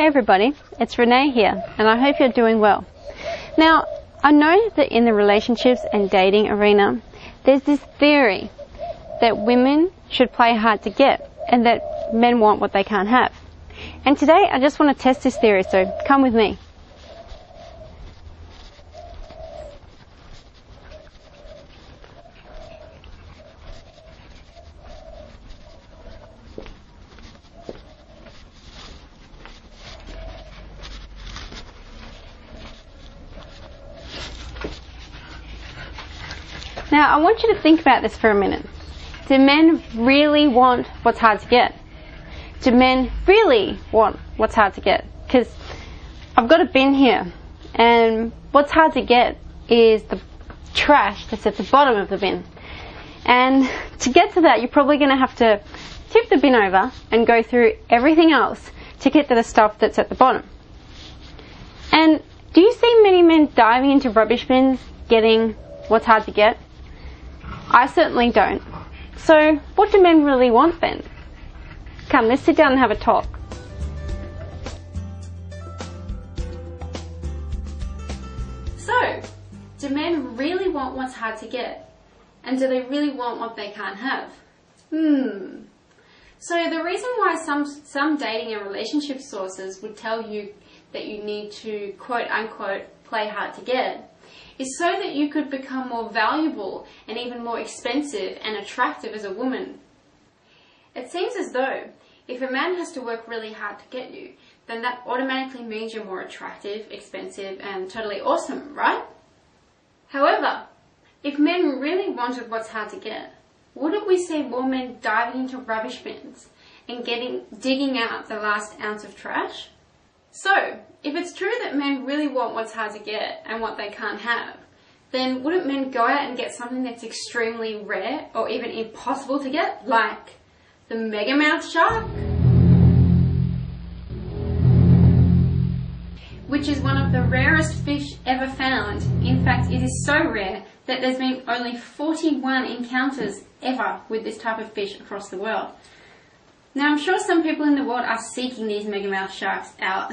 Hey everybody, it's Renee here, and I hope you're doing well. Now, I know that in the relationships and dating arena, there's this theory that women should play hard to get and that men want what they can't have. And today I just want to test this theory, so come with me. Now, I want you to think about this for a minute. Do men really want what's hard to get? Do men really want what's hard to get? Because I've got a bin here, and what's hard to get is the trash that's at the bottom of the bin. And to get to that, you're probably going to have to tip the bin over and go through everything else to get to the stuff that's at the bottom. And do you see many men diving into rubbish bins, getting what's hard to get? I certainly don't. So, what do men really want then? Come, let's sit down and have a talk. So, do men really want what's hard to get? And do they really want what they can't have? So the reason why some dating and relationship sources would tell you that you need to quote unquote play hard to get is so that you could become more valuable and even more expensive and attractive as a woman. It seems as though if a man has to work really hard to get you, then that automatically means you're more attractive, expensive, and totally awesome, right? However, if men really wanted what's hard to get, wouldn't we see more men diving into rubbish bins and digging out the last ounce of trash? So, if it's true that men really want what's hard to get and what they can't have, then wouldn't men go out and get something that's extremely rare or even impossible to get, like the megamouth shark? Which is one of the rarest fish ever found. In fact, it is so rare that there's been only 41 encounters ever with this type of fish across the world. Now, I'm sure some people in the world are seeking these megamouth sharks out,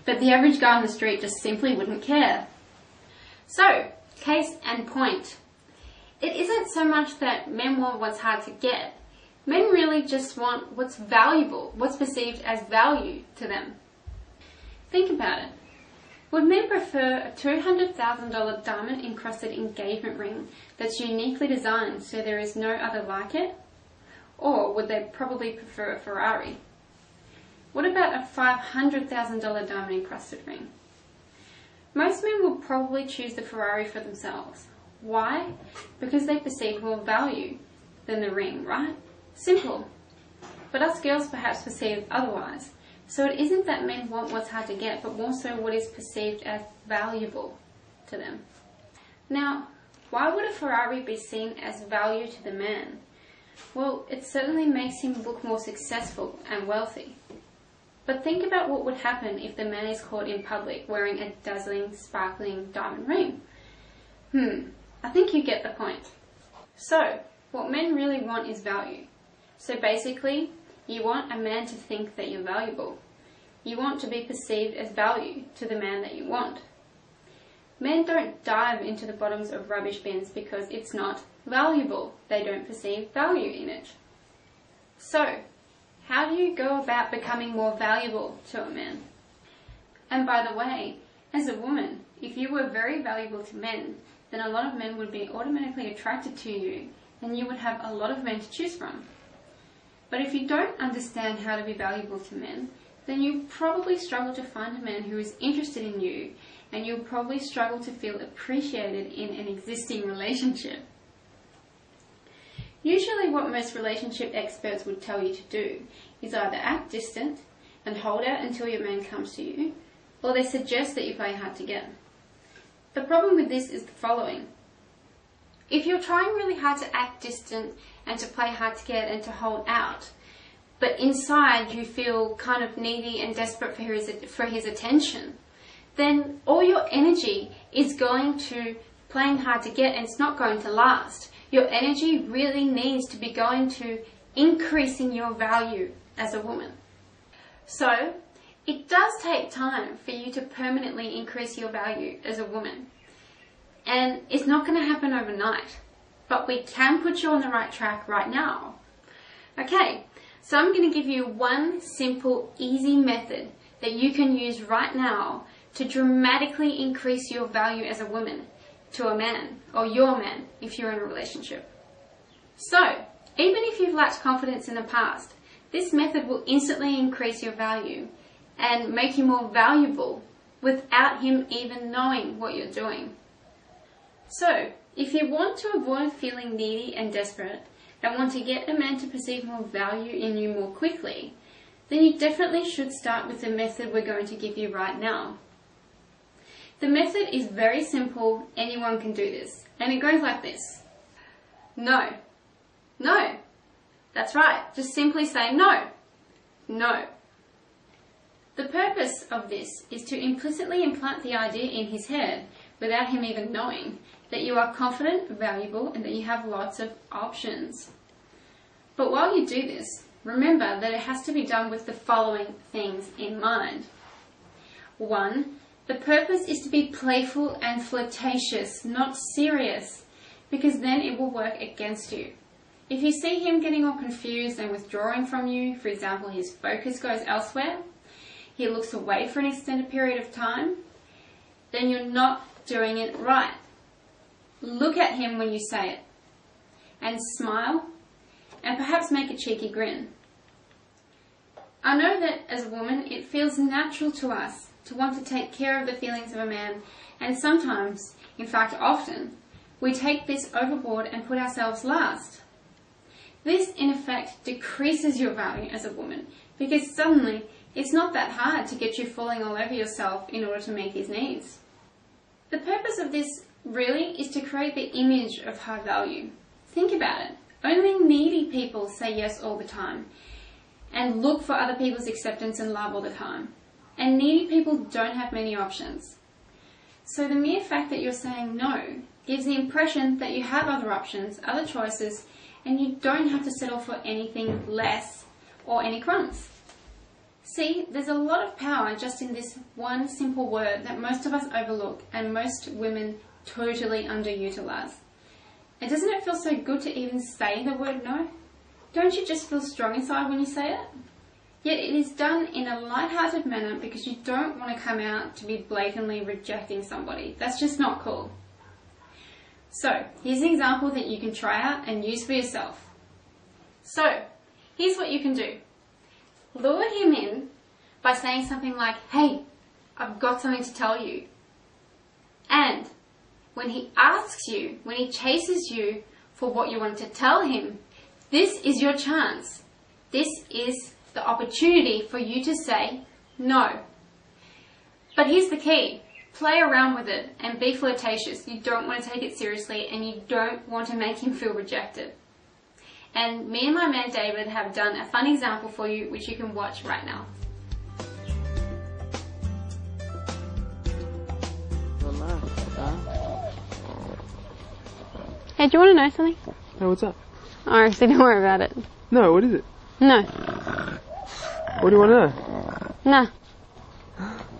but the average guy on the street just simply wouldn't care. So, case and point. It isn't so much that men want what's hard to get. Men really just want what's valuable, what's perceived as value to them. Think about it. Would men prefer a $200,000 diamond-encrusted engagement ring that's uniquely designed so there is no other like it? Or would they probably prefer a Ferrari? What about a $500,000 diamond-encrusted ring? Most men will probably choose the Ferrari for themselves. Why? Because they perceive more value than the ring, right? Simple. But us girls perhaps perceive otherwise. So it isn't that men want what's hard to get, but more so what is perceived as valuable to them. Now, why would a Ferrari be seen as value to the man? Well, it certainly makes him look more successful and wealthy. But think about what would happen if the man is caught in public wearing a dazzling, sparkling diamond ring. I think you get the point. So, what men really want is value. So basically, you want a man to think that you're valuable. You want to be perceived as value to the man that you want. Men don't dive into the bottoms of rubbish bins because it's not valuable. They don't perceive value in it. So, how do you go about becoming more valuable to a man? And by the way, as a woman, if you were very valuable to men, then a lot of men would be automatically attracted to you, and you would have a lot of men to choose from. But if you don't understand how to be valuable to men, then you probably struggle to find a man who is interested in you, and you'll probably struggle to feel appreciated in an existing relationship. Usually what most relationship experts would tell you to do is either act distant and hold out until your man comes to you, or they suggest that you play hard to get. The problem with this is the following. If you're trying really hard to act distant and to play hard to get and to hold out, but inside you feel kind of needy and desperate for his attention, then all your energy is going to playing hard to get, and it's not going to last. Your energy really needs to be going to increasing your value as a woman. So, It does take time for you to permanently increase your value as a woman. And it's not going to happen overnight. But we can put you on the right track right now. Okay, so I'm going to give you one simple, easy method that you can use right now to dramatically increase your value as a woman to a man, or your man, if you're in a relationship. So, even if you've lacked confidence in the past, this method will instantly increase your value and make you more valuable without him even knowing what you're doing. So, if you want to avoid feeling needy and desperate and want to get a man to perceive more value in you more quickly, then you definitely should start with the method we're going to give you right now. The method is very simple, anyone can do this, and it goes like this. No. No. That's right, just simply say no. No. The purpose of this is to implicitly implant the idea in his head, without him even knowing, that you are confident, valuable, and that you have lots of options. But while you do this, remember that it has to be done with the following things in mind. 1. The purpose is to be playful and flirtatious, not serious, because then it will work against you. If you see him getting all confused and withdrawing from you, for example, his focus goes elsewhere, he looks away for an extended period of time, then you're not doing it right. Look at him when you say it, and smile, and perhaps make a cheeky grin. I know that as a woman, it feels natural to us to want to take care of the feelings of a man, and sometimes, in fact often, we take this overboard and put ourselves last. This, in effect, decreases your value as a woman, because suddenly it's not that hard to get you falling all over yourself in order to meet his needs. The purpose of this really is to create the image of high value. Think about it. Only needy people say yes all the time and look for other people's acceptance and love all the time. And needy people don't have many options. So the mere fact that you're saying no gives the impression that you have other options, other choices, and you don't have to settle for anything less or any crumbs. See, there's a lot of power just in this one simple word that most of us overlook and most women totally underutilize. And doesn't it feel so good to even say the word no? Don't you just feel strong inside when you say it? Yet it is done in a light-hearted manner because you don't want to come out to be blatantly rejecting somebody. That's just not cool. So, here's an example that you can try out and use for yourself. So, here's what you can do. Lure him in by saying something like, "Hey, I've got something to tell you." And when he asks you, when he chases you for what you want to tell him, this is your chance. This is the opportunity for you to say no. But here's the key. Play around with it and be flirtatious. You don't want to take it seriously and you don't want to make him feel rejected. And me and my man David have done a fun example for you which you can watch right now. Hey, do you want to know something? Hey, what's up? Oh, actually, don't worry about it. No, what is it? No. What do you want to know? Nah.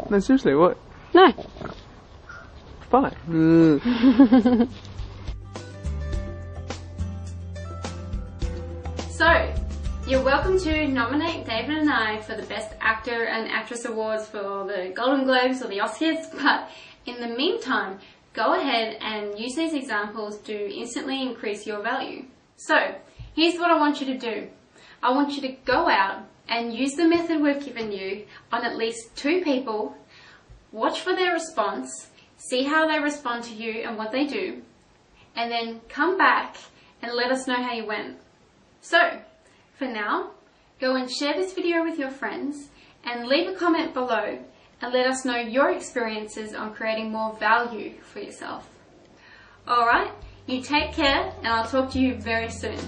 No, seriously, what? No. Fine. So, you're welcome to nominate David and I for the Best Actor and Actress Awards for the Golden Globes or the Oscars, but in the meantime, go ahead and use these examples to instantly increase your value. So, here's what I want you to do. I want you to go out and use the method we've given you on at least 2 people, watch for their response, see how they respond to you and what they do, and then come back and let us know how you went. So, for now, go and share this video with your friends and leave a comment below and let us know your experiences on creating more value for yourself. Alright, you take care and I'll talk to you very soon.